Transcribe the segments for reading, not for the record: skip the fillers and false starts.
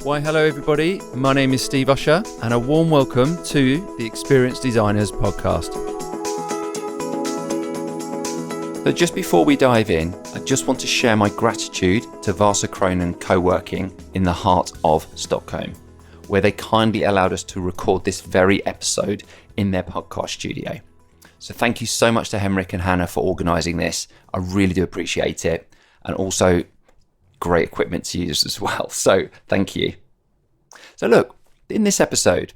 Why, hello everybody. My name is Steve Usher and a warm welcome to the Experienced Designers podcast. So just before we dive in, I just want to share my gratitude to Vasa Cronin Co-working in the heart of Stockholm, where they kindly allowed us to record this very episode in their podcast studio. So thank you so much to Henrik and Hannah for organising this. I really do appreciate it. And also great equipment to use as well. So thank you. So look, in this episode,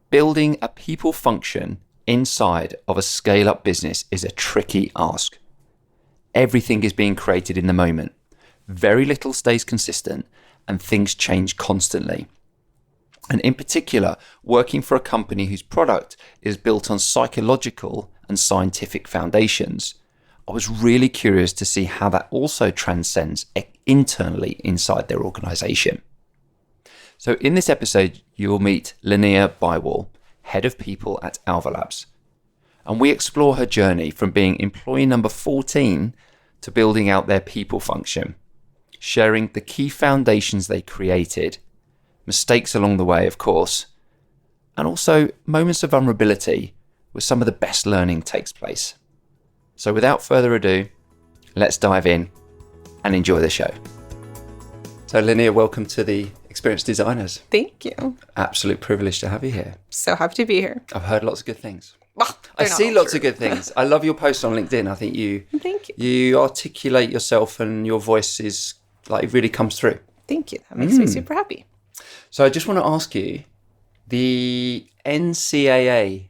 building a people function inside of a scale-up business is a tricky ask. Everything is being created in the moment. Very little stays consistent and things change constantly. And in particular, working for a company whose product is built on psychological and scientific foundations, I was really curious to see how that also transcends internally inside their organization. So in this episode, you will meet Linnea Bywall, Head of People at Alva Labs. And we explore her journey from being employee number 14 to building out their people function, sharing the key foundations they created, mistakes along the way, of course, and also moments of vulnerability where some of the best learning takes place. So without further ado, let's dive in and enjoy the show. So Linnea, welcome to the Experienced Designers. Thank you. Absolute privilege to have you here. So happy to be here. I've heard lots of good things. Well, I see lots of good things. I love your posts on LinkedIn. I think Thank you. you articulate yourself and your voice is like it really comes through. Thank you. That makes me super happy. So I just want to ask you, the NCAA.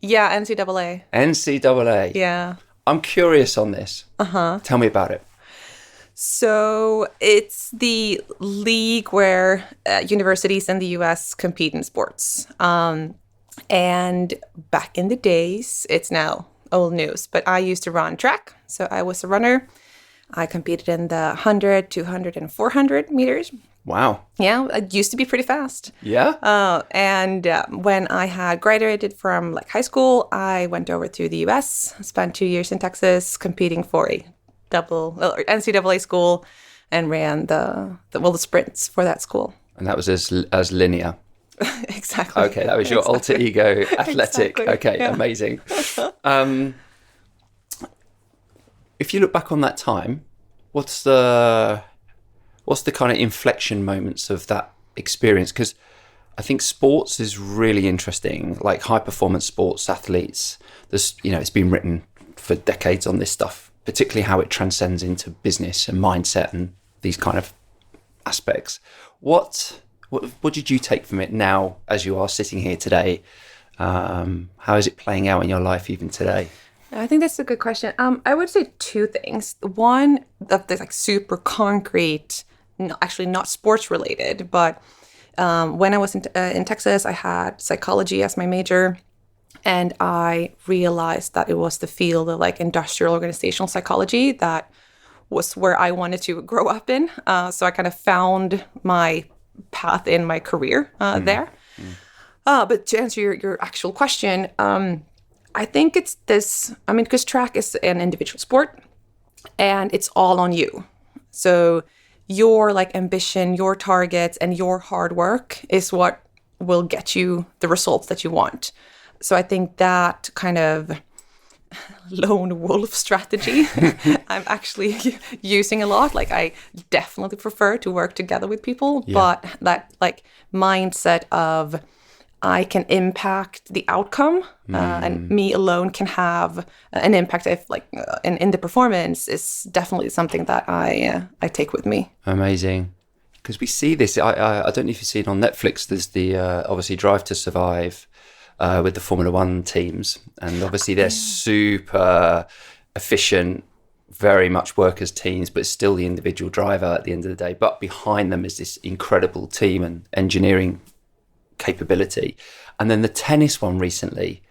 Yeah, NCAA. NCAA. Yeah. I'm curious on this. Tell me about it. So it's the league where universities in the US compete in sports. And back in the days, it's now old news, but I used to run track. So I was a runner. I competed in the 100, 200, and 400 meters. Wow. Yeah, I used to be pretty fast. Yeah? And when I had graduated from high school, I went over to the US, spent 2 years in Texas competing for a NCAA school and ran the sprints for that school. And that was as linear. Exactly. Okay, that was your alter ego athletic. Exactly. Okay, Yeah. Amazing. If you look back on that time, what's the kind of inflection moments of that experience? Because I think sports is really interesting, like high performance sports athletes. It's been written for decades on this stuff, particularly how it transcends into business and mindset and these kind of aspects. What did you take from it now as you are sitting here today? How is it playing out in your life even today? I think that's a good question. I would say two things. One of the super concrete, actually not sports related, but when I was in Texas, I had psychology as my major. And I realized that it was the field of industrial organizational psychology that was where I wanted to grow up in. So I kind of found my path in my career there. But to answer your actual question, I think it's this, because track is an individual sport and it's all on you. So your ambition, your targets, and your hard work is what will get you the results that you want. So I think that kind of lone wolf strategy I'm actually using a lot. I definitely prefer to work together with people, but that mindset of I can impact the outcome and me alone can have an impact if in the performance is definitely something that I take with me. Amazing. Because we see this, I don't know if you've seen on Netflix, there's the obviously Drive to Survive with the Formula One teams. And obviously they're super efficient, very much work as teams, but still the individual driver at the end of the day. But behind them is this incredible team and engineering capability. And then the tennis one recently,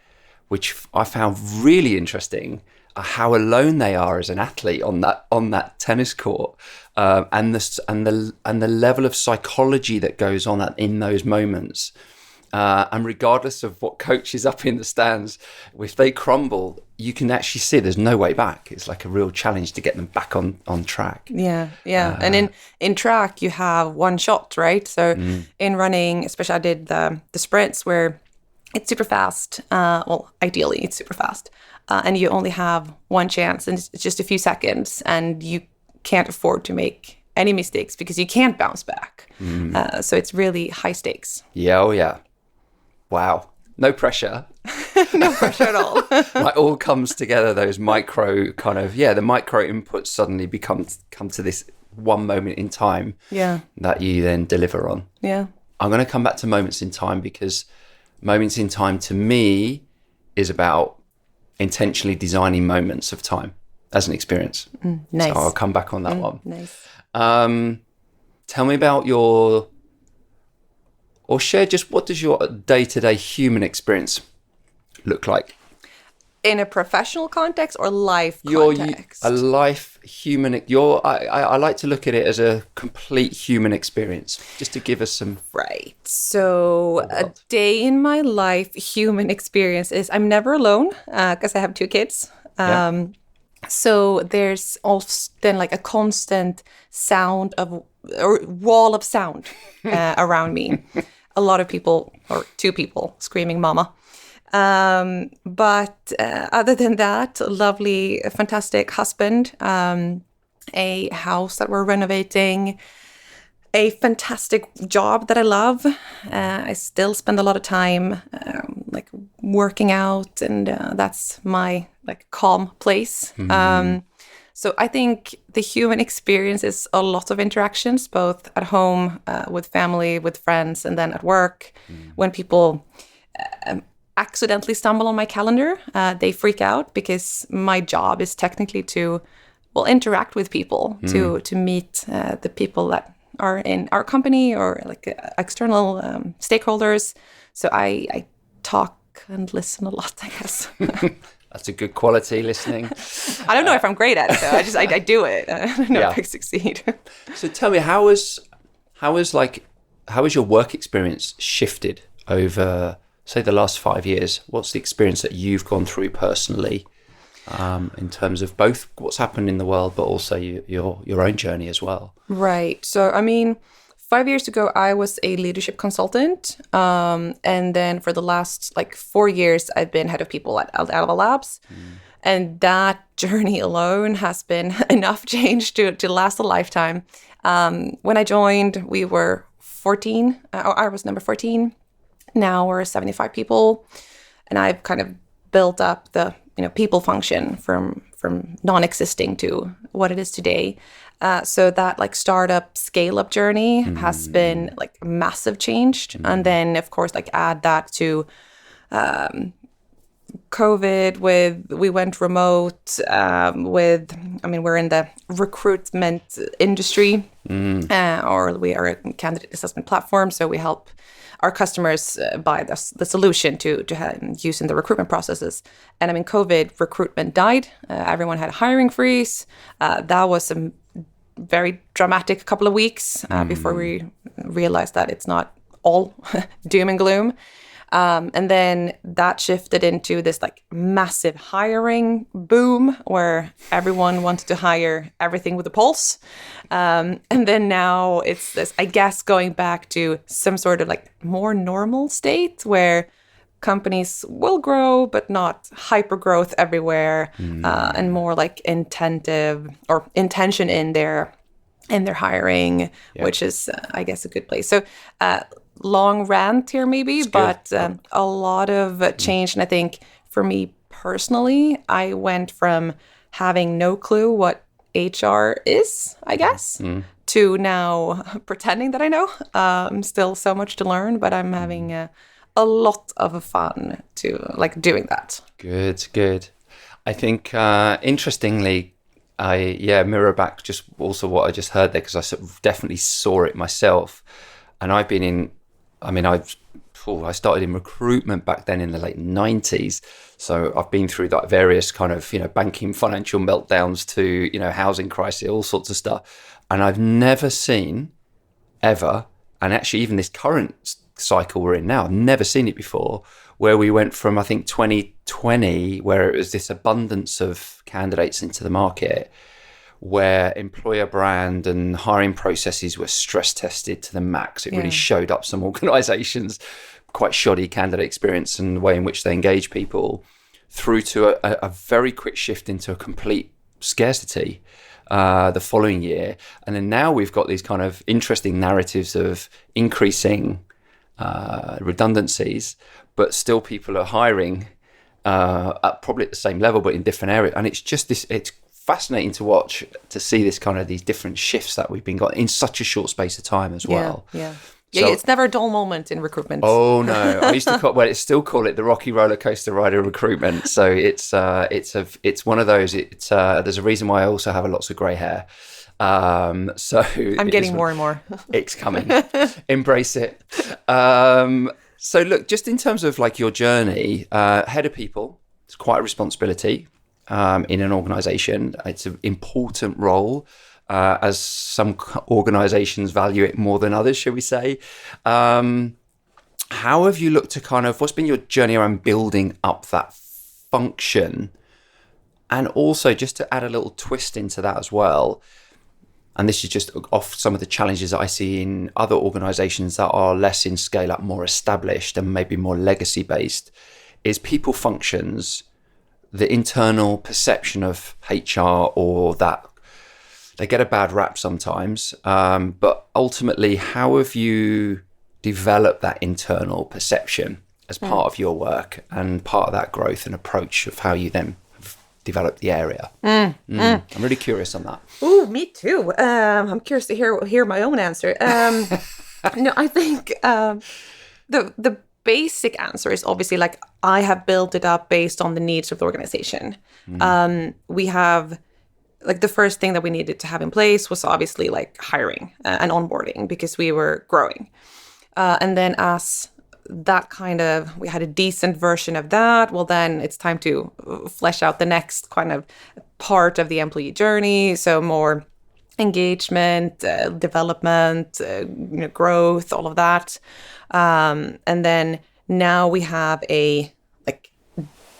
which I found really interesting, how alone they are as an athlete on that tennis court, and the level of psychology that goes on in those moments. And regardless of what coach is up in the stands, if they crumble, you can actually see there's no way back. It's like a real challenge to get them back on track. Yeah. And in track, you have one shot, right? So in running, especially I did the sprints where it's super fast. Well, ideally, it's super fast. And you only have one chance, and it's just a few seconds, and you can't afford to make any mistakes because you can't bounce back. So it's really high stakes. Yeah, oh yeah. Wow. No pressure. No pressure at all. Like all comes together, those micro kind of, the micro inputs suddenly come to this one moment in time that you then deliver on. Yeah. I'm going to come back to moments in time, because moments in time to me is about intentionally designing moments of time as an experience. Nice. So I'll come back on that one. Nice. Tell me about share just what does your day-to-day human experience look like? In a professional context or life context? A life human. I like to look at it as a complete human experience, just to give us some. Right. So a day in my life human experience is I'm never alone because I have 2 kids. So there's also then like a constant sound or wall of sound around me. A lot of people, or 2 people, screaming mama. But other than that, lovely, fantastic husband, a house that we're renovating, a fantastic job that I love. I still spend a lot of time like working out, and that's my like calm place. So I think the human experience is a lot of interactions, both at home, with family, with friends, and then at work. When people accidentally stumble on my calendar, they freak out, because my job is technically to, interact with people, to meet the people that are in our company or like external stakeholders. So I talk and listen a lot, I guess. That's a good quality, listening. I don't know if I'm great at it, though. I do it. I don't know if I succeed. So tell me, how has your work experience shifted over, say, the last 5 years? What's the experience that you've gone through personally, in terms of both what's happened in the world, but also your own journey as well? Right. So, 5 years ago, I was a leadership consultant. And then for the last 4 years, I've been head of people at Alva Labs. And that journey alone has been enough change to last a lifetime. When I joined, we were 14. I was number 14. Now we're 75 people. And I've kind of built up the people function from non-existing to what it is today. So that startup scale-up journey has been a massive change. And then, of course, add that to COVID we went remote we're in the recruitment industry, or we are a candidate assessment platform. So we help our customers buy the solution to use in the recruitment processes. And COVID, recruitment died. Everyone had a hiring freeze. That was a very dramatic couple of weeks before we realized that it's not all doom and gloom. And then that shifted into this massive hiring boom where everyone wanted to hire everything with a pulse. And then now it's this, I guess, going back to some sort of more normal state where companies will grow, but not hyper growth everywhere, and more intention in their hiring, which is, I guess, a good place. So, long rant here maybe, but a lot of change. And I think for me personally, I went from having no clue what HR is, I guess, to now pretending that I know. Still so much to learn, but I'm having a lot of fun to doing that. Good. I think interestingly, I mirror back just also what I just heard there, because I sort of definitely saw it myself. And I've been in, I started in recruitment back then in the late 90s. So I've been through various kind of, banking, financial meltdowns to, housing crisis, all sorts of stuff. And I've never seen ever, and actually even this current cycle we're in now. I've never seen it before, where we went from, I think, 2020, where it was this abundance of candidates into the market, where employer brand and hiring processes were stress tested to the max. It really showed up some organizations, quite shoddy candidate experience and the way in which they engage people, through to a very quick shift into a complete scarcity the following year. And then now we've got these kind of interesting narratives of increasing redundancies, but still people are hiring at probably at the same level, but in different areas. And it's just this, it's fascinating to watch, to see this kind of these different shifts that we've been got in such a short space of time as well. Yeah, So, it's never a dull moment in recruitment. Oh no, I used to still call it the rocky roller coaster ride of recruitment. So it's one of those. There's a reason why I also have lots of grey hair. So I'm getting more and more. It's coming. Embrace it. So look, just in terms of like your journey, head of people, it's quite a responsibility in an organisation. It's an important role. As some organizations value it more than others, shall we say. How have you looked to what's been your journey around building up that function? And also, just to add a little twist into that as well, and this is just off some of the challenges that I see in other organizations that are less in scale up, more established and maybe more legacy based, is people functions, the internal perception of HR, or that they get a bad rap sometimes, but ultimately, how have you developed that internal perception as part of your work and part of that growth and approach of how you then have developed the area? I'm really curious on that. Ooh, me too. I'm curious to hear my own answer. No, I think the basic answer is obviously like I have built it up based on the needs of the organization. We have. Like the first thing that we needed to have in place was obviously like hiring and onboarding, because we were growing. And then as that we had a decent version of that, well, then it's time to flesh out the next kind of part of the employee journey. So more engagement, development, growth, all of that. And then now we have a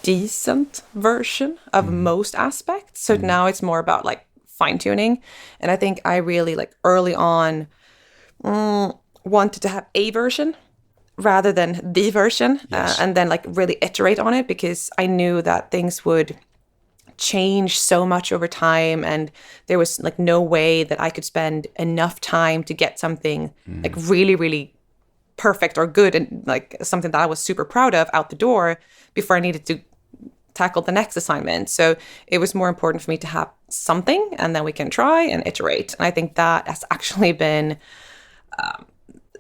decent version of most aspects. So now it's more about like fine tuning. And I think I really early on wanted to have a version rather than the version, and then really iterate on it, because I knew that things would change so much over time, and there was no way that I could spend enough time to get something really, really perfect or good and something that I was super proud of out the door before I needed to tackle the next assignment. So it was more important for me to have something, and then we can try and iterate. And I think that has actually been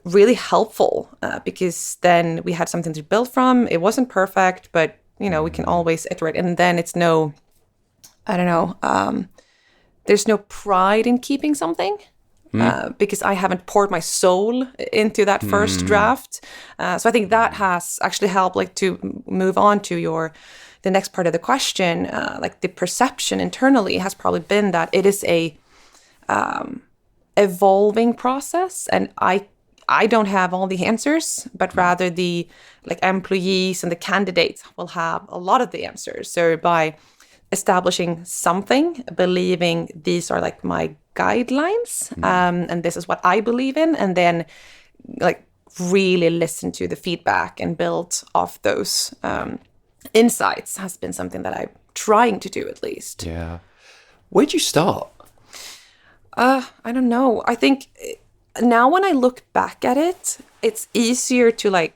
really helpful, because then we had something to build from. It wasn't perfect, but we can always iterate. And then it's there's no pride in keeping something. Because I haven't poured my soul into that first draft. So I think that has actually helped to move on to the next part of the question. The perception internally has probably been that it is a evolving process, and I don't have all the answers, but rather the employees and the candidates will have a lot of the answers. So by establishing something, believing these are my guidelines, and this is what I believe in, and then really listen to the feedback and build off those insights has been something that I'm trying to do, at least. Yeah. Where'd you start? I don't know. I think now when I look back at it, it's easier to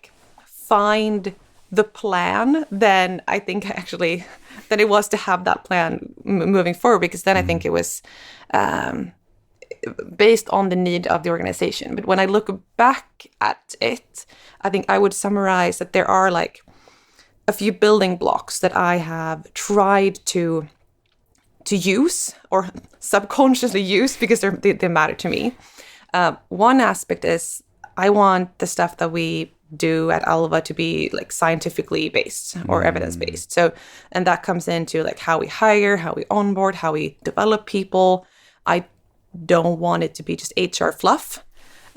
find the plan than I think than it was to have that plan moving forward, because then I think it was based on the need of the organization. But when I look back at it, I think I would summarize that there are a few building blocks that I have tried to use, or subconsciously use, because they matter to me. One aspect is I want the stuff that we do at Alva to be scientifically based or evidence based. So, and that comes into how we hire, how we onboard, how we develop people. I don't want it to be just HR fluff.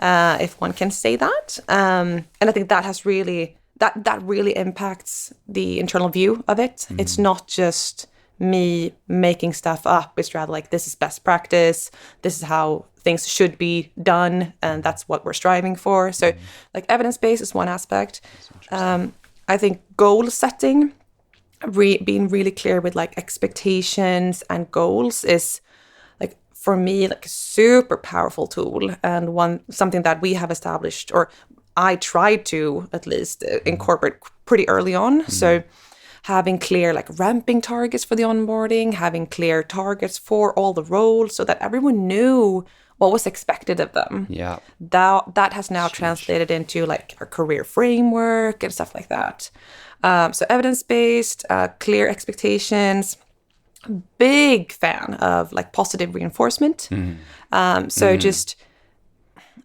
if one can say that. And I think that has really that really impacts the internal view of it. It's not just me making stuff up. It's rather like, this is best practice. This is how things should be done, and that's what we're striving for. So, like, evidence-based is one aspect. I think goal setting, being really clear with like expectations and goals is, like, for me, like a super powerful tool, and something that we have established, or I tried to at least incorporate pretty early on. So having clear like ramping targets for the onboarding, having clear targets for all the roles so that everyone knew what was expected of them. Yeah. That has now translated into like a career framework and stuff like that. So evidence-based, clear expectations. Big fan of like positive reinforcement. Just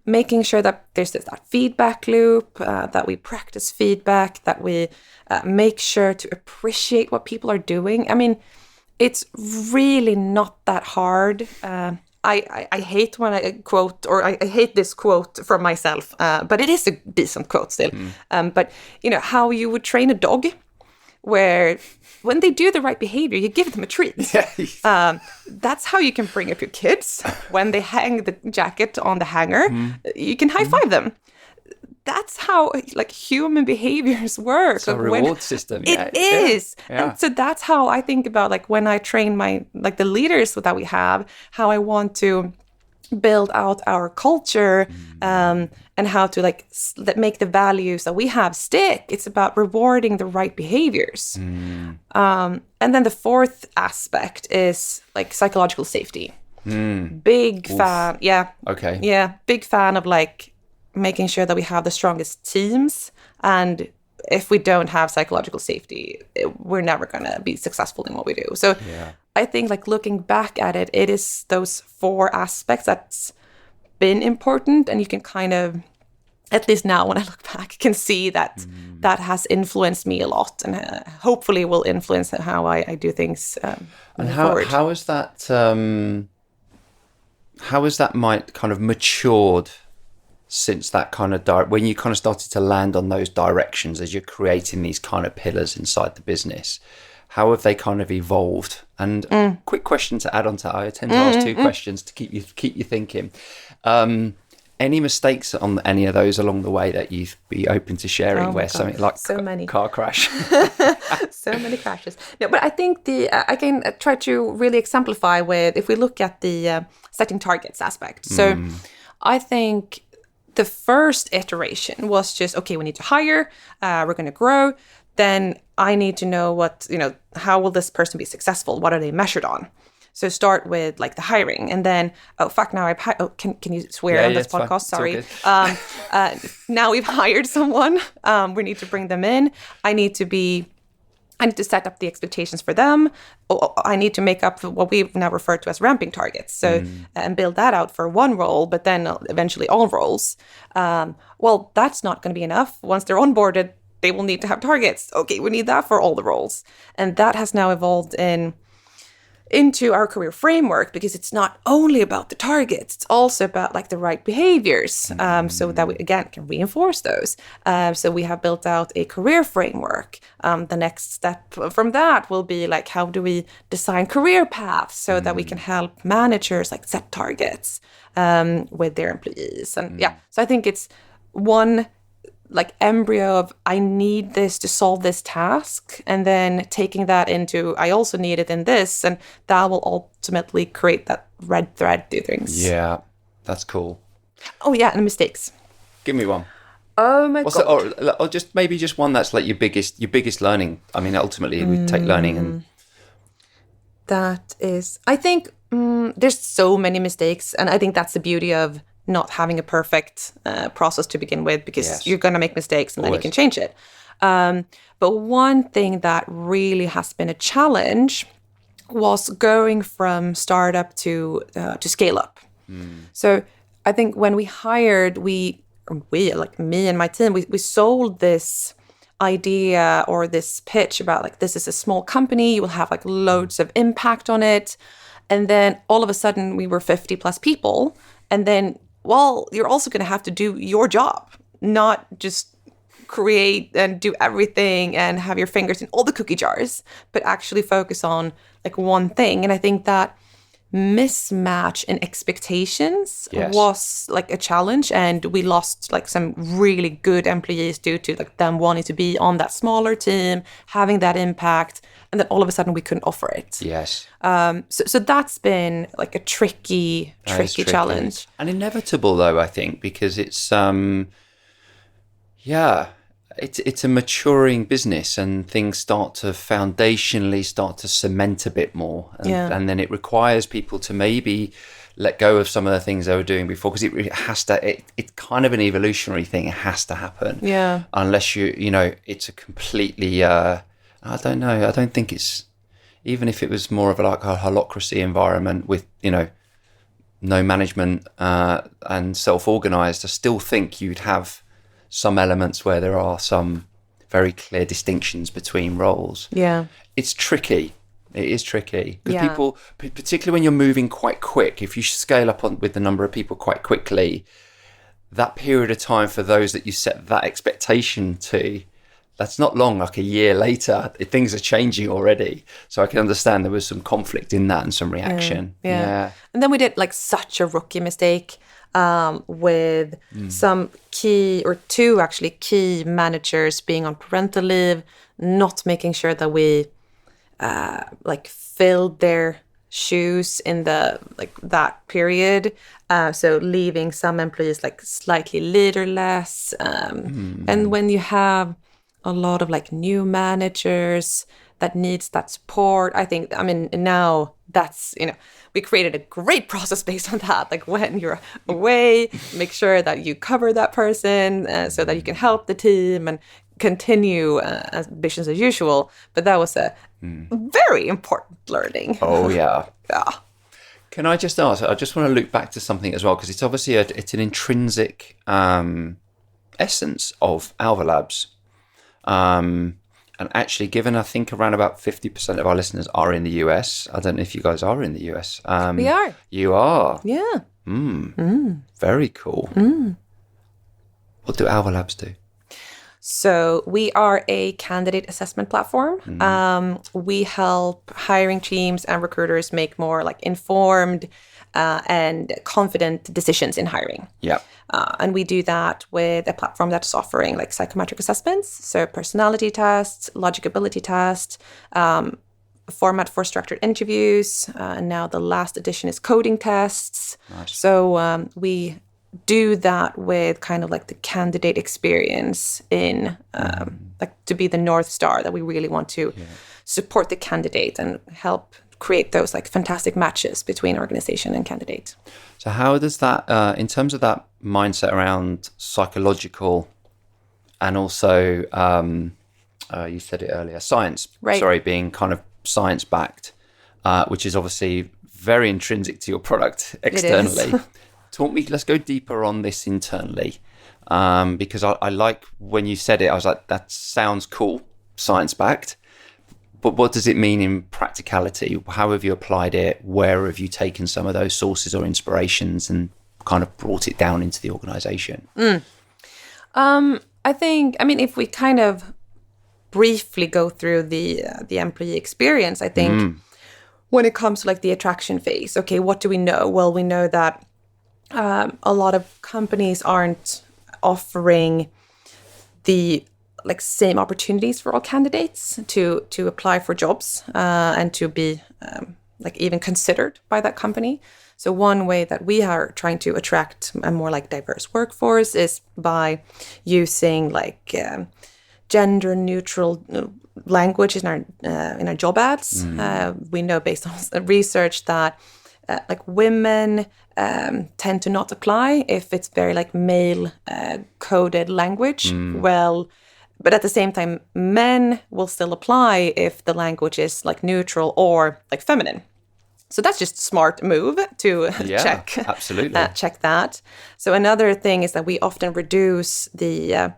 making sure that there's that feedback loop, that we practice feedback, that we make sure to appreciate what people are doing. I mean, it's really not that hard. I hate when I quote, or I hate this quote from myself, but it is a decent quote still. But, you know, how you would train a dog, where when they do the right behavior, you give them a treat. That's how you can bring up your kids. When they hang the jacket on the hanger, you can high five them. That's how like human behaviors work. It's a reward system. It is. Yeah. And so that's how I think about like when I train the leaders that we have, how I want to build out our culture, and how to make the values that we have stick. It's about rewarding the right behaviors. And then the fourth aspect is like psychological safety. Big fan. Yeah. Okay. Yeah. Big fan of like making sure that we have the strongest teams. And if we don't have psychological safety, we're never going to be successful in what we do. So I think like looking back at it, it is those four aspects that's been important. And you can kind of, at least now when I look back, can see that that has influenced me a lot, and hopefully will influence how I do things. And how is that? How has that might kind of matured since that kind of when you kind of started to land on those directions as you're creating these kind of pillars inside the business? How have they kind of evolved? And quick question to add on to, I tend to ask two questions to keep you thinking. Any mistakes on any of those along the way that you'd be open to sharing, where something like so many car crash? So many crashes. No, but I think I can try to really exemplify with, if we look at the setting targets aspect. So I think the first iteration was just, okay, we need to hire, we're going to grow. Then I need to know how will this person be successful? What are they measured on? So start with like the hiring, and then now can you swear on this podcast? Sorry. Now we've hired someone. We need to bring them in. I need to set up the expectations for them. I need to make up what we've now referred to as ramping targets. So and build that out for one role, but then eventually all roles. Well, that's not going to be enough. Once they're onboarded, they will need to have targets. Okay, we need that for all the roles, and that has now evolved into our career framework, because it's not only about the targets, it's also about like the right behaviors, so that we again can reinforce those. So we have built out a career framework. The next step from that will be like, how do we design career paths so that we can help managers like set targets with their employees. And so I think it's one like embryo of, I need this to solve this task, and then taking that into, I also need it in this, and that will ultimately create that red thread through things. Yeah, that's cool. Oh yeah, and mistakes. Give me one. Oh my god. Or just maybe just one that's like your biggest learning. I mean, ultimately we take learning and. That is, I think there's so many mistakes, and I think that's the beauty of not having a perfect process to begin with, because you're going to make mistakes and then you can change it. But one thing that really has been a challenge was going from startup to scale up. So I think when we hired, we like me and my team, we sold this idea or this pitch about like, this is a small company, you will have like loads of impact on it. And then all of a sudden we were 50 plus people. And then well, you're also going to have to do your job, not just create and do everything and have your fingers in all the cookie jars, but actually focus on like one thing. And I think that mismatch in expectations was like a challenge, and we lost like some really good employees due to like them wanting to be on that smaller team, having that impact, and then all of a sudden we couldn't offer it. So that's been like a tricky challenge, and inevitable though, I think, because it's it's a maturing business, and things start to foundationally start to cement a bit more. And then it requires people to maybe let go of some of the things they were doing before, because it has to, it's kind of an evolutionary thing. It has to happen. Yeah. Unless it's a completely, I don't know. I don't think it's, even if it was more of like a holacracy environment with, no management and self-organized, I still think you'd have some elements where there are some very clear distinctions between roles. Yeah. It's tricky. It is tricky. Because people, particularly when you're moving quite quick, if you scale up with the number of people quite quickly, that period of time for those that you set that expectation to, that's not long, like a year later, things are changing already. So I can understand there was some conflict in that and some reaction. Yeah. And then we did like such a rookie mistake with some key managers being on parental leave, not making sure that we like filled their shoes in the like that period. So leaving some employees like slightly leaderless. And when you have a lot of like new managers that needs that support, I mean, now that's, we created a great process based on that. Like when you're away, make sure that you cover that person so that you can help the team and continue as business as usual. But that was a very important learning. Oh, yeah. Yeah. Can I just ask, I just want to look back to something as well, because it's obviously it's an intrinsic essence of Alva Labs. And actually, given I think around about 50% of our listeners are in the US, I don't know if you guys are in the US. We are. You are? Yeah. Very cool. What do Alva Labs do? So we are a candidate assessment platform. We help hiring teams and recruiters make more like informed and confident decisions in hiring. Yeah. And we do that with a platform that's offering like psychometric assessments, so personality tests, logic ability tests, format for structured interviews, and now the last edition is coding tests. Nice. So we do that with kind of like the candidate experience in like to be the North Star, that we really want to support the candidate and help create those like fantastic matches between organization and candidate. So how does that, in terms of that mindset around psychological and also, you said it earlier, science, right. Sorry, being kind of science-backed, which is obviously very intrinsic to your product externally. Talk me, let's go deeper on this internally, because I like when you said it, I was like, that sounds cool, science-backed. But what does it mean in practicality? How have you applied it? Where have you taken some of those sources or inspirations and kind of brought it down into the organization? I think, if we kind of briefly go through the employee experience, I think when it comes to like the attraction phase, okay, what do we know? Well, we know that a lot of companies aren't offering the like same opportunities for all candidates to apply for jobs and to be like even considered by that company. So one way that we are trying to attract a more like diverse workforce is by using like gender neutral language in our job ads. We know based on research that like women tend to not apply if it's very like male coded language. Well, but at the same time, men will still apply if the language is like neutral or like feminine. So that's just a smart move to check. Absolutely. Check that. So another thing is that we often reduce the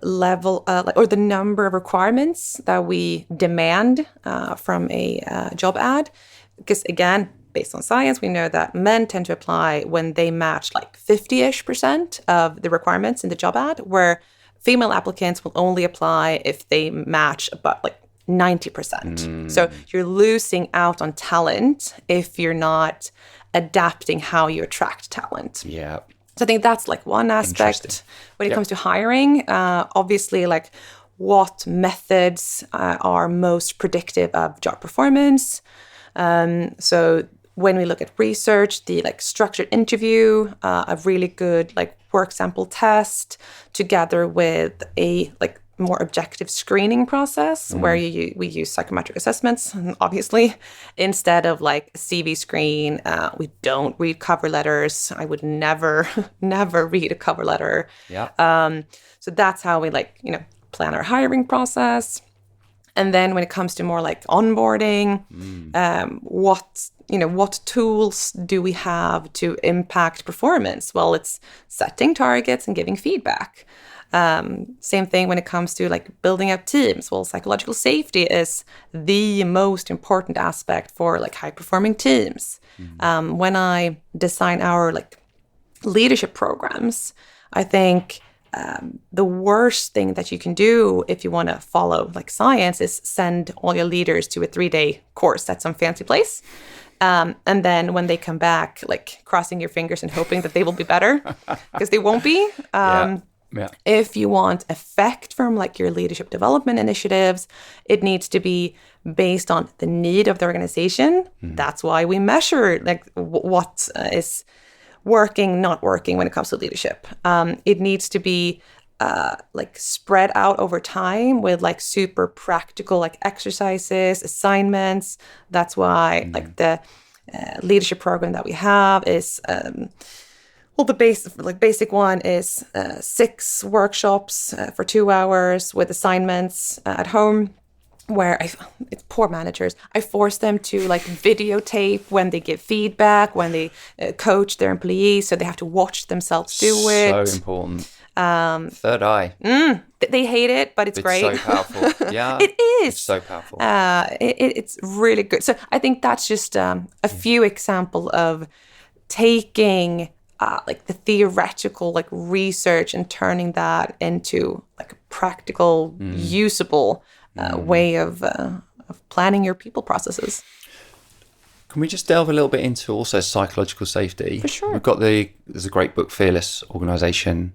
level or the number of requirements that we demand from a job ad. Because again, based on science, we know that men tend to apply when they match like 50-ish% of the requirements in the job ad, where female applicants will only apply if they match about like 90%. So you're losing out on talent if you're not adapting how you attract talent. Yeah. So I think that's like one aspect when it comes to hiring. Obviously, like what methods are most predictive of job performance. So when we look at research, the like structured interview, a really good like work sample test, together with a like more objective screening process where we use psychometric assessments, obviously, instead of like a CV screen. We don't read cover letters. I would never, never read a cover letter. Yeah. So that's how we like, plan our hiring process. And then when it comes to more like onboarding, what tools do we have to impact performance? Well, it's setting targets and giving feedback. Same thing when it comes to like building up teams. Well, psychological safety is the most important aspect for like high performing teams. When I design our like leadership programs, I think the worst thing that you can do if you want to follow like science is send all your leaders to a 3-day course at some fancy place. And then when they come back, like crossing your fingers and hoping that they will be better, because they won't be. Yeah. If you want effect from like your leadership development initiatives, it needs to be based on the need of the organization. That's why we measure like what is working, not working when it comes to leadership. It needs to be like spread out over time with like super practical like exercises, assignments. That's why like the leadership program that we have is well, the basic one is 6 workshops for 2 hours with assignments at home, where it's poor managers. I force them to like videotape when they give feedback, when they coach their employees, so they have to watch themselves do it. So important. Third eye. They hate it, but it's great. It's so powerful. Yeah, it is. It's so powerful. It's really good. So I think that's just a few examples of taking like the theoretical like research and turning that into like a practical, usable way of planning your people processes. Can we just delve a little bit into also psychological safety? For sure. There's a great book, Fearless Organization,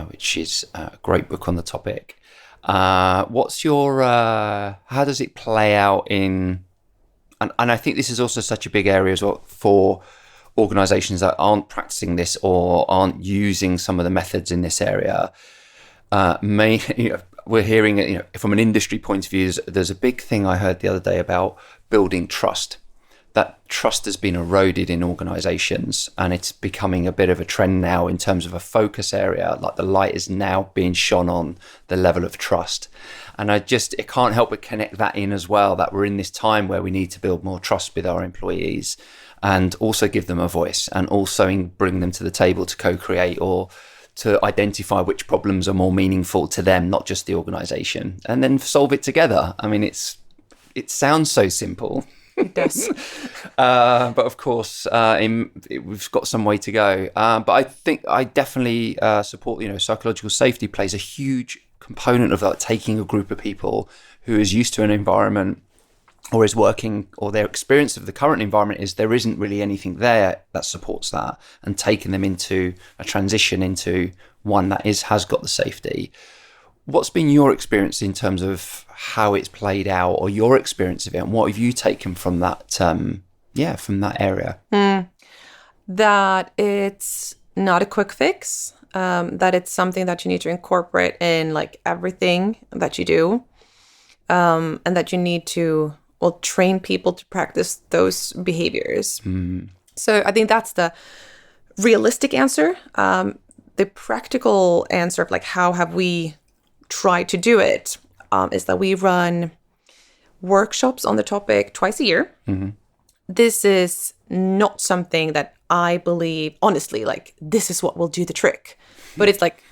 which is a great book on the topic. What's your, how does it play out in, and I think this is also such a big area as well for organizations that aren't practicing this or aren't using some of the methods in this area. We're hearing, from an industry point of view, there's a big thing I heard the other day about building trust. That trust has been eroded in organizations, and it's becoming a bit of a trend now in terms of a focus area. Like the light is now being shone on the level of trust. And it can't help but connect that in as well, that we're in this time where we need to build more trust with our employees and also give them a voice, and also bring them to the table to co-create or to identify which problems are more meaningful to them, not just the organization, and then solve it together. I mean, it sounds so simple. It does. But of course, we've got some way to go. But I think I definitely support, psychological safety plays a huge component of that, taking a group of people who is used to an environment or is working, or their experience of the current environment is there isn't really anything there that supports that, and taking them into a transition into one that has got the safety. What's been your experience in terms of how it's played out, or your experience of it, and what have you taken from that, from that area? That it's not a quick fix, that it's something that you need to incorporate in like everything that you do, and that you need to train people to practice those behaviors. So I think that's the realistic answer. The practical answer of like how have we tried to do it is that we run workshops on the topic twice a year. This is not something that I believe, honestly, like this is what will do the trick. But it's like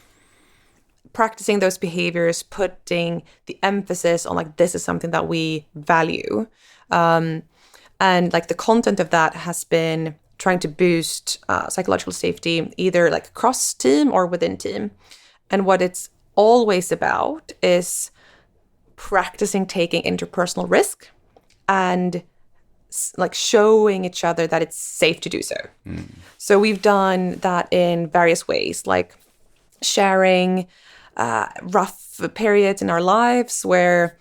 practicing those behaviors, putting the emphasis on like this is something that we value. And like the content of that has been trying to boost psychological safety, either like across team or within team. And what it's always about is practicing taking interpersonal risk and like showing each other that it's safe to do so. So we've done that in various ways, like sharing rough periods in our lives where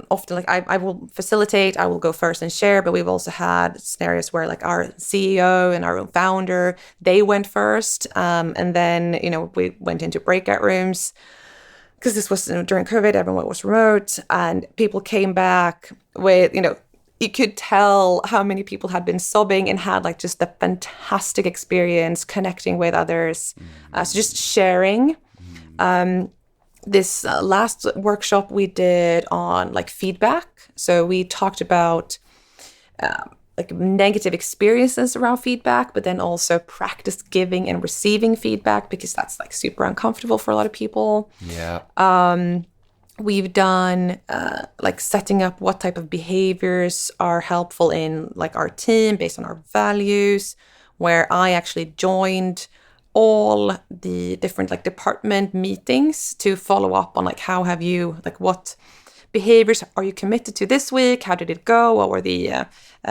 often like I will facilitate, I will go first and share, but we've also had scenarios where like our CEO and our own founder, they went first. And then, we went into breakout rooms because this was during COVID, everyone was remote, and people came back with, you could tell how many people had been sobbing and had like just a fantastic experience connecting with others. So just sharing. This last workshop we did on like feedback. So we talked about like negative experiences around feedback, but then also practice giving and receiving feedback because that's like super uncomfortable for a lot of people. Yeah. We've done like setting up what type of behaviors are helpful in like our team based on our values, where I actually joined all the different like department meetings to follow up on like how have you, like what behaviors are you committed to this week? How did it go? What were the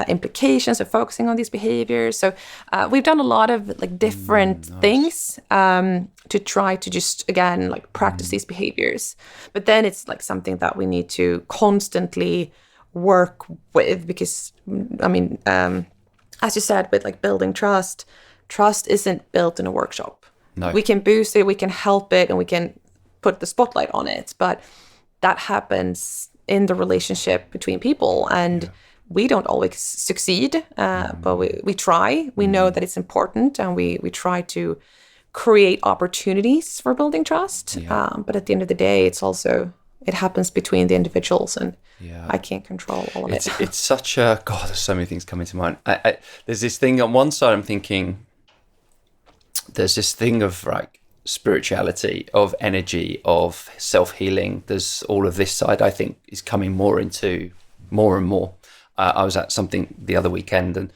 implications of focusing on these behaviors? So we've done a lot of like different things to try to just, again, like practice these behaviors. But then it's like something that we need to constantly work with because, I mean, as you said, with like building trust isn't built in a workshop. No. We can boost it, we can help it, and we can put the spotlight on it. But that happens in the relationship between people. And we don't always succeed, but we try. We know that it's important, and we try to create opportunities for building trust. But at the end of the day, it happens between the individuals, and I can't control all of it. It's such a, God, there's so many things coming to mind. There's this thing on one side, I'm thinking, there's this thing of like spirituality, of energy, of self-healing. There's all of this side, I think, is coming more and more. I was at something the other weekend and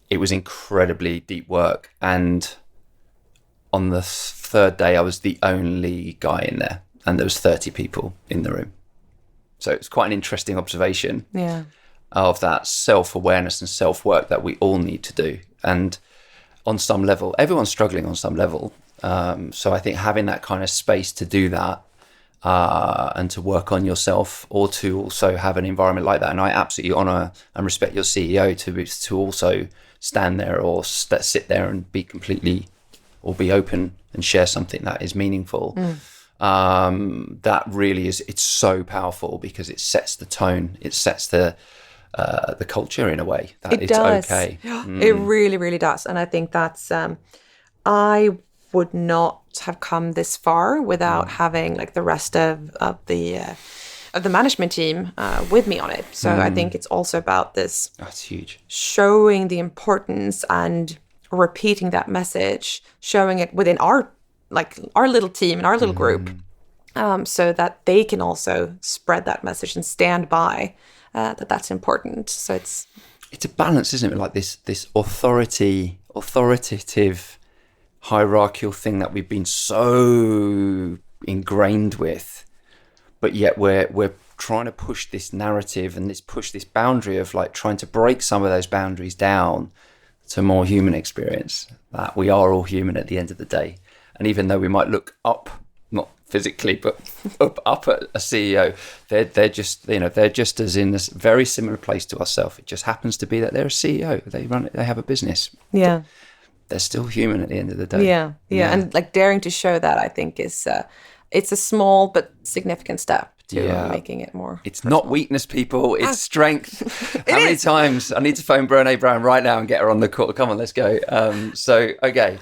it was incredibly deep work. And on the third day, I was the only guy in there and there was 30 people in the room. So it's quite an interesting observation of that self-awareness and self-work that we all need to do. And on some level, everyone's struggling on some level. So I think having that kind of space to do that and to work on yourself, or to also have an environment like that. And I absolutely honour and respect your CEO to also stand there or sit there and be completely, or be open and share something that is meaningful. That really is, it's so powerful because it sets the tone, it sets the culture in a way that it's does. Okay. It really, really does. And I think that's, I would not have come this far without having like the rest of the management team with me on it. So I think it's also about this. That's huge. Showing the importance and repeating that message, showing it within our little team and our little group, so that they can also spread that message and stand by that's important. So it's a balance, isn't it? Like this authoritative hierarchical thing that we've been so ingrained with, but yet we're trying to push this narrative and push this boundary of like trying to break some of those boundaries down to more human experience, that we are all human at the end of the day. And even though we might look up, not physically, but up at a CEO, they're just as in this very similar place to ourselves. It just happens to be that they're a CEO. They have a business. Yeah. They're still human at the end of the day. Yeah. And like daring to show that, I think is it's a small but significant step to making it more. It's personal. not weakness, people. It's strength. How many times? I need to phone Brené Brown right now and get her on the call. Come on, let's go. Okay.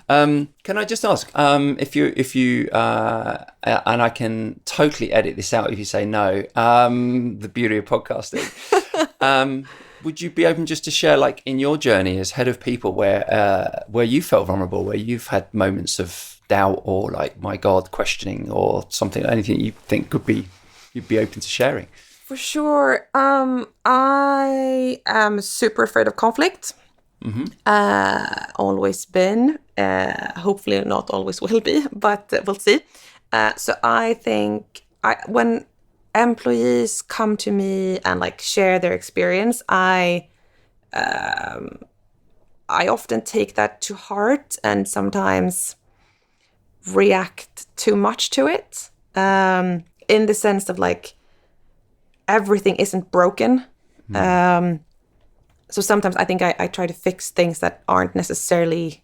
Can I just ask if you and I can totally edit this out if you say no. The beauty of podcasting. Would you be open just to share, like, in your journey as head of people, where you felt vulnerable, where you've had moments of doubt or like, my God, questioning or something, anything you think you'd be open to sharing? For sure. I am super afraid of conflict. Always been. Hopefully not always will be, but we'll see. So I think when employees come to me and like share their experience, I often take that to heart and sometimes react too much to it. In the sense of like everything isn't broken. So sometimes I think I try to fix things that aren't necessarily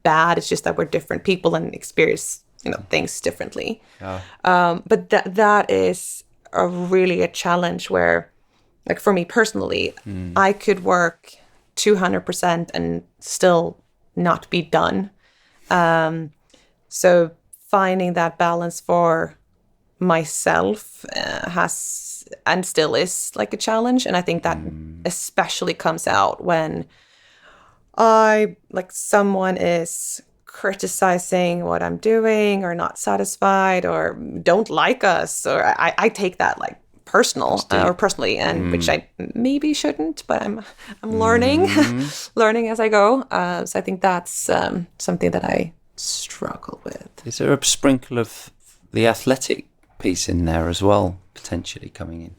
bad. It's just that we're different people and experience things differently. But that is really a challenge where, like for me personally, I could work 200% and still not be done. So finding that balance for myself has and still is like a challenge, and I think that especially comes out when someone is criticizing what I'm doing or not satisfied or don't like us, or I take that like personally, and which I maybe shouldn't, but I'm learning learning as I go. So I think that's something that I struggle with. Is there a sprinkle of the athletic piece in there as well, potentially coming in?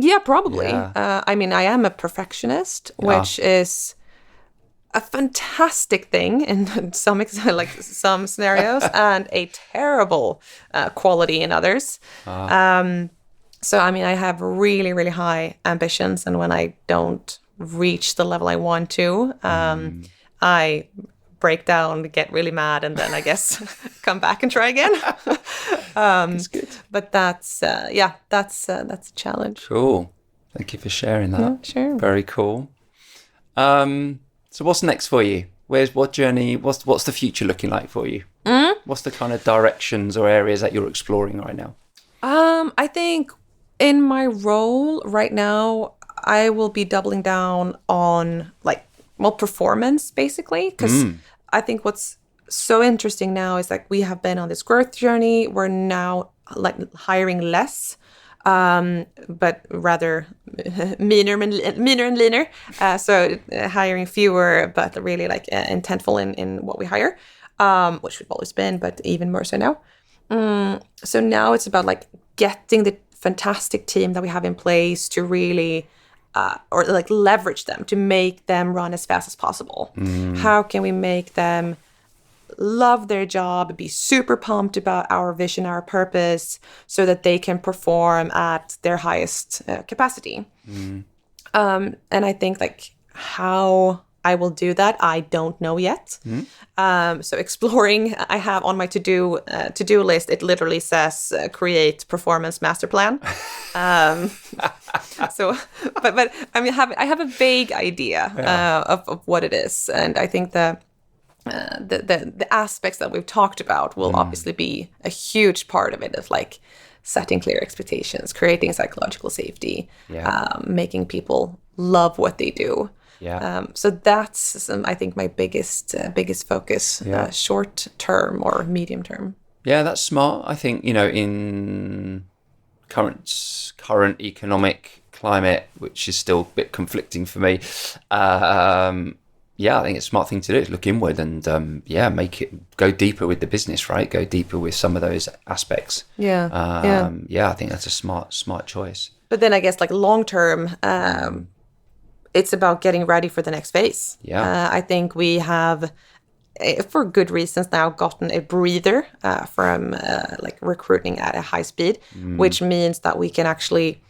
Yeah, probably. Yeah. I mean, I am a perfectionist, which is a fantastic thing in some scenarios and a terrible quality in others. So, I mean, I have really, really high ambitions, and when I don't reach the level I want to, I break down, get really mad, and then I guess come back and try again. That's good. But that's a challenge. Cool. Thank you for sharing that. Yeah, sure. Very cool. So what's next for you? What journey? What's the future looking like for you? What's the kind of directions or areas that you're exploring right now? I think in my role right now, I will be doubling down on performance basically, because I think what's so interesting now is like we have been on this growth journey. We're now like hiring less, but rather meaner and leaner. So hiring fewer, but really like intentful in what we hire, which we've always been, but even more so now. So now it's about like getting the fantastic team that we have in place to really or like leverage them to make them run as fast as possible. How can we make them love their job, be super pumped about our vision, our purpose, so that they can perform at their highest capacity? And I think like how I will do that, I don't know yet. So exploring, I have on my to-do list, it literally says create performance master plan. So, but I mean, I have a vague idea of what it is, and I think the aspects that we've talked about will obviously be a huge part of it, of like setting clear expectations, creating psychological safety, making people love what they do. So that's I think my biggest focus, short term or medium term. Yeah, that's smart. I think in current economic climate, which is still a bit conflicting for me. I think it's a smart thing to do is look inward and make it go deeper with the business, right? Go deeper with some of those aspects. I think that's a smart choice. But then I guess like long term, it's about getting ready for the next phase. I think we have, for good reasons now, gotten a breather from like recruiting at a high speed, which means that we can actually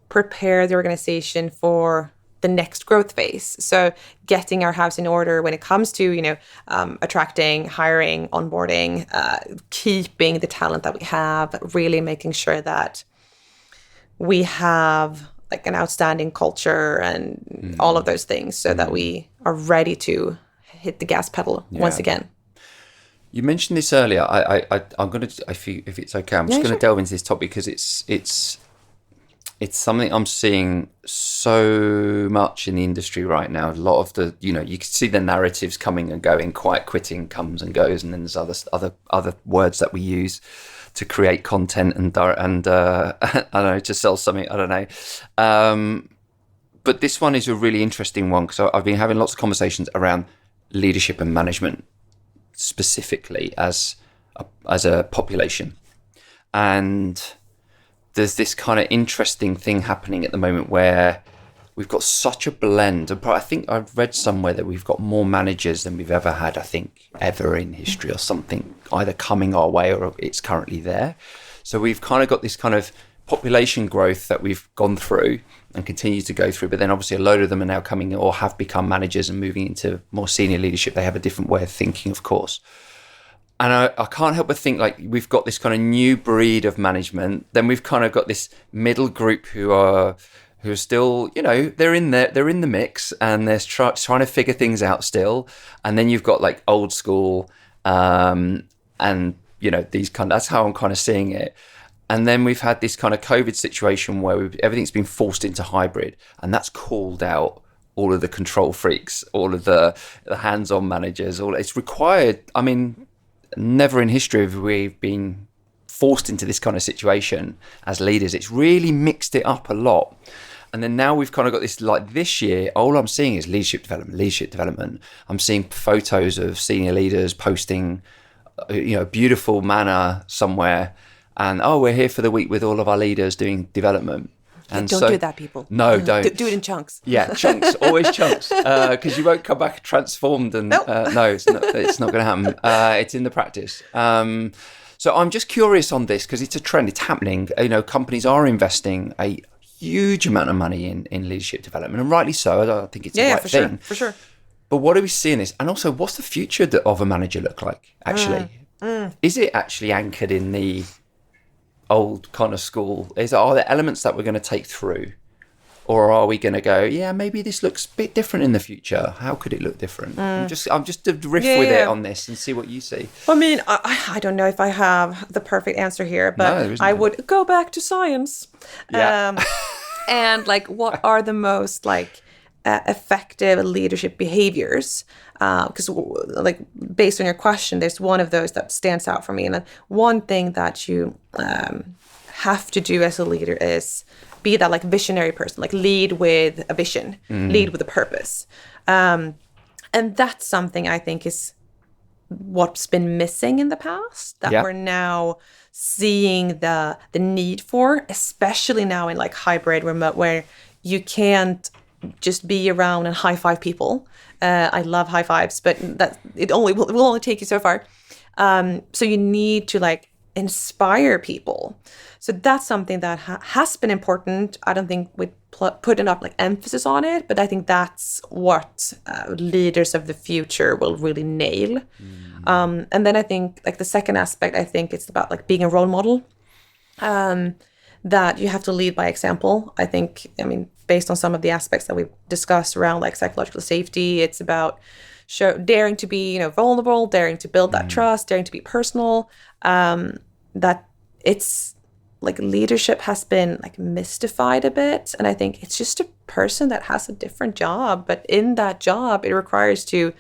prepare the organization for the next growth phase. So getting our house in order when it comes to, attracting, hiring, onboarding, keeping the talent that we have, really making sure that we have like an outstanding culture and all of those things, so that we are ready to hit the gas pedal once again. You mentioned this earlier. I'm going to, if it's okay, I'm just going to delve into this topic because it's It's something I'm seeing so much in the industry right now. A lot of the, you can see the narratives coming and going. Quiet quitting comes and goes, and then there's other words that we use to create content and I don't know, to sell something. I don't know. But this one is a really interesting one because I've been having lots of conversations around leadership and management specifically as a population, and there's this kind of interesting thing happening at the moment where we've got such a blend. I think I've read somewhere that we've got more managers than we've ever had, I think, ever in history or something, either coming our way or it's currently there. So we've kind of got this kind of population growth that we've gone through and continue to go through. But then obviously a load of them are now coming or have become managers and moving into more senior leadership. They have a different way of thinking, of course. And I can't help but think like we've got this kind of new breed of management. Then we've kind of got this middle group who are still, they're in the mix and they're trying to figure things out still. And then you've got like old school, and these that's how I'm kind of seeing it. And then we've had this kind of COVID situation where everything's been forced into hybrid, and that's called out all of the control freaks, all of the hands-on managers. It's required. I mean, never in history have we been forced into this kind of situation as leaders. It's really mixed it up a lot. And then now we've kind of got this, like this year, all I'm seeing is leadership development. I'm seeing photos of senior leaders posting, a beautiful manor somewhere. And, we're here for the week with all of our leaders doing development. And don't do that, people. No, don't. Do it in chunks. Yeah, chunks, always chunks. Because you won't come back transformed. And nope. No, it's not going to happen. It's in the practice. So I'm just curious on this because it's a trend. It's happening. Companies are investing a huge amount of money in leadership development, and rightly so. I think it's the right thing. For sure. But what are we seeing this? And also, what's the future of a manager look like, actually? Is it actually anchored in the old kind of school? Are there elements that we're going to take through? Or are we going to go, maybe this looks a bit different in the future? How could it look different? I'm just to riff with it on this and see what you see. I mean, I don't know if I have the perfect answer here, but I would go back to science. Yeah. And like, what are the most effective leadership behaviors? Because like based on your question, there's one of those that stands out for me. And one thing that you have to do as a leader is be that like visionary person, like lead with a vision, lead with a purpose. And that's something I think is what's been missing in the past that we're now seeing the need for, especially now in like hybrid remote where you can't just be around and high five people. I love high fives, but that it will only take you so far. So you need to like inspire people. So that's something that has been important. I don't think we put enough like emphasis on it, but I think that's what leaders of the future will really nail. And then I think like the second aspect, I think it's about like being a role model. That you have to lead by example. I mean, based on some of the aspects that we've discussed around like psychological safety, it's about daring to be, vulnerable, daring to build that trust, daring to be personal. That it's like leadership has been like mystified a bit. And I think it's just a person that has a different job. But in that job, it requires to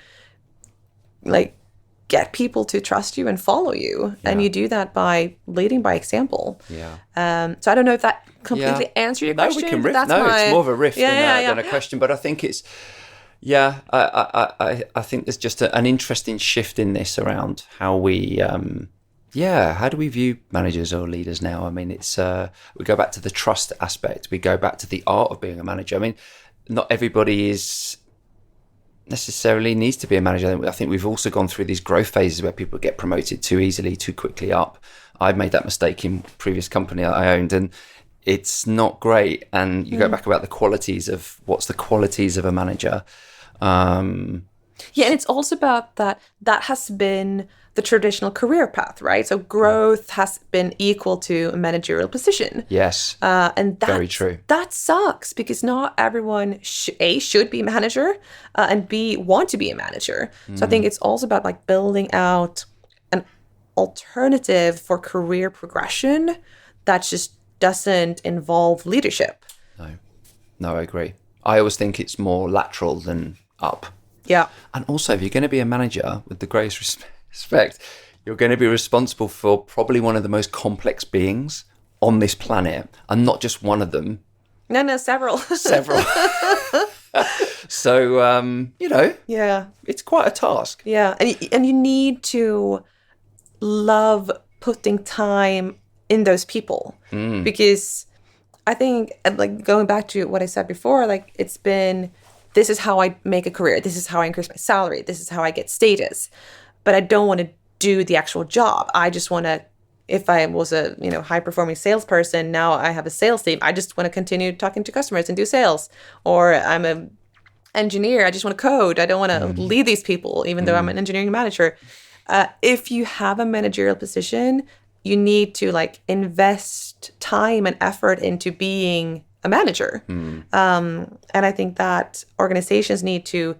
like get people to trust you and follow you. Yeah. And you do that by leading by example. Yeah. So I don't know if that completely answered your question. No, we can riff. It's more of a riff than a question. But I think it's, I think there's just an interesting shift in this around how we, how do we view managers or leaders now? I mean, it's we go back to the trust aspect. We go back to the art of being a manager. I mean, not everybody necessarily needs to be a manager. I think we've also gone through these growth phases where people get promoted too easily, too quickly up. I've made that mistake in previous company I owned, and it's not great. And you go back about the qualities of what's the qualities of a manager. And it's also about that has been the traditional career path, right? So growth has been equal to a managerial position. Yes. And that's very true. That sucks because not everyone should be a manager and B want to be a manager. So I think it's also about like building out an alternative for career progression that's just doesn't involve leadership. No, I agree. I always think it's more lateral than up. Yeah. And also, if you're going to be a manager, with the greatest respect, you're going to be responsible for probably one of the most complex beings on this planet, and not just one of them. No, several. Several. So, Yeah. it's quite a task. Yeah. And you need to love putting time in those people, because I think, like, going back to what I said before, like, it's been, this is how I make a career. This is how I increase my salary. This is how I get status. But I don't want to do the actual job. I just want to, if I was a, high performing salesperson, now I have a sales team. I just want to continue talking to customers and do sales. Or I'm an engineer. I just want to code. I don't want to lead these people, even though I'm an engineering manager. If you have a managerial position, you need to invest time and effort into being a manager. And I think that organizations need to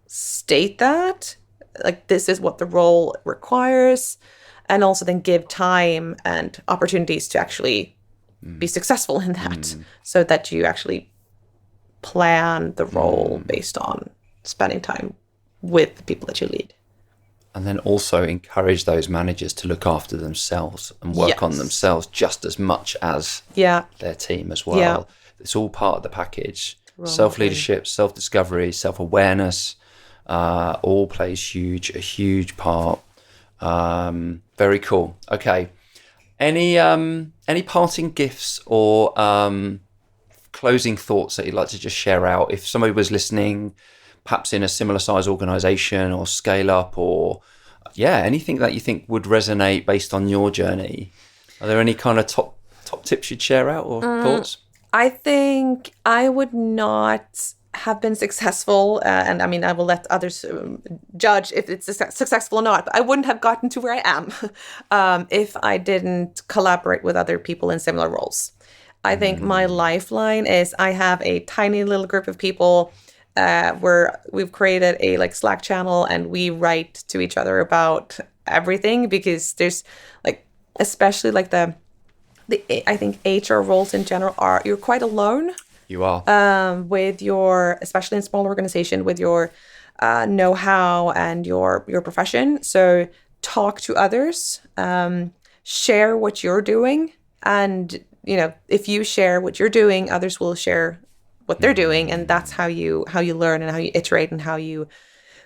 state that, this is what the role requires, and also then give time and opportunities to actually be successful in that, so that you actually plan the role based on spending time with the people that you lead. And then also encourage those managers to look after themselves and work on themselves just as much as their team as well. Yeah. It's all part of the package. Self-leadership, self-discovery, self-awareness, all plays a huge part. Very cool. Okay. Any parting gifts or closing thoughts that you'd like to just share out? If somebody was listening, perhaps in a similar size organization or scale up, or anything that you think would resonate based on your journey. Are there any kind of top tips you'd share out or thoughts? I think I would not have been successful, and I mean, I will let others judge if it's successful or not, but I wouldn't have gotten to where I am if I didn't collaborate with other people in similar roles. I think my lifeline is I have a tiny little group of people where we've created a Slack channel, and we write to each other about everything, because there's especially the I think HR roles in general you're quite alone. You are. With your, especially in small organization, with your know-how and your profession. So talk to others, share what you're doing, and if you share what you're doing, others will share what they're doing, and that's how you learn and how you iterate and how you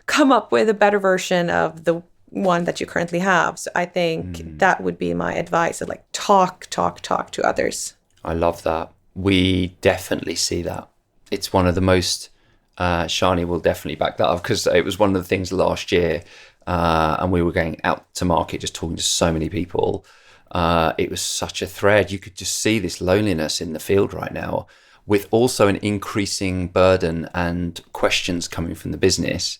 come up with a better version of the one that you currently have. So I think that would be my advice: talk to others. I love that. We definitely see that. It's one of the most Shani will definitely back that up, because it was one of the things last year, and we were going out to market just talking to so many people. It was such a thread. You could just see this loneliness in the field right now, with also an increasing burden and questions coming from the business.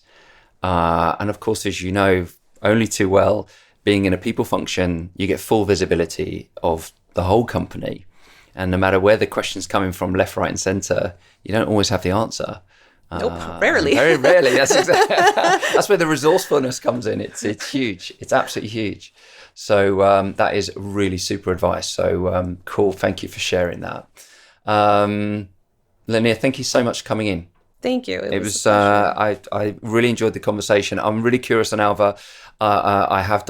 And of course, as you know only too well, being in a people function, you get full visibility of the whole company. And no matter where the question's coming from, left, right, and centre, you don't always have the answer. Nope, rarely. Very rarely. That's where the resourcefulness comes in. It's huge. It's absolutely huge. So that is really super advice. So cool. Thank you for sharing that. Linnea, thank you so much for coming in. Thank you. It was I really enjoyed the conversation. I'm really curious on Alva. I have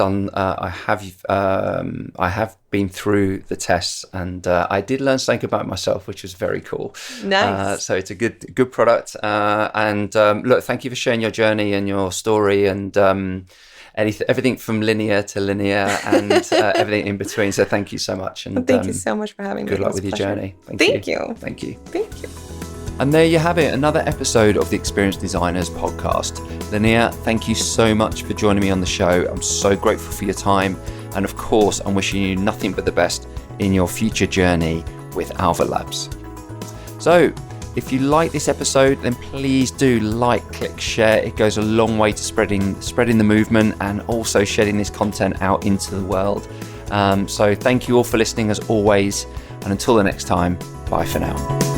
been through the tests, and I did learn something about myself, which was very cool. Nice. So it's a good product. And look, thank you for sharing your journey and your story, and everything from Linnea to Linnea, and everything in between. So thank you so much. And thank you so much for having me. Good luck with your journey. Thank you. Thank you. Thank you. And there you have it, another episode of the Experienced Designers podcast. Linnea, thank you so much for joining me on the show. I'm so grateful for your time. And of course, I'm wishing you nothing but the best in your future journey with Alva Labs. So if you like this episode, then please do click, share. It goes a long way to spreading the movement, and also shedding this content out into the world. So thank you all for listening as always. And until the next time, bye for now.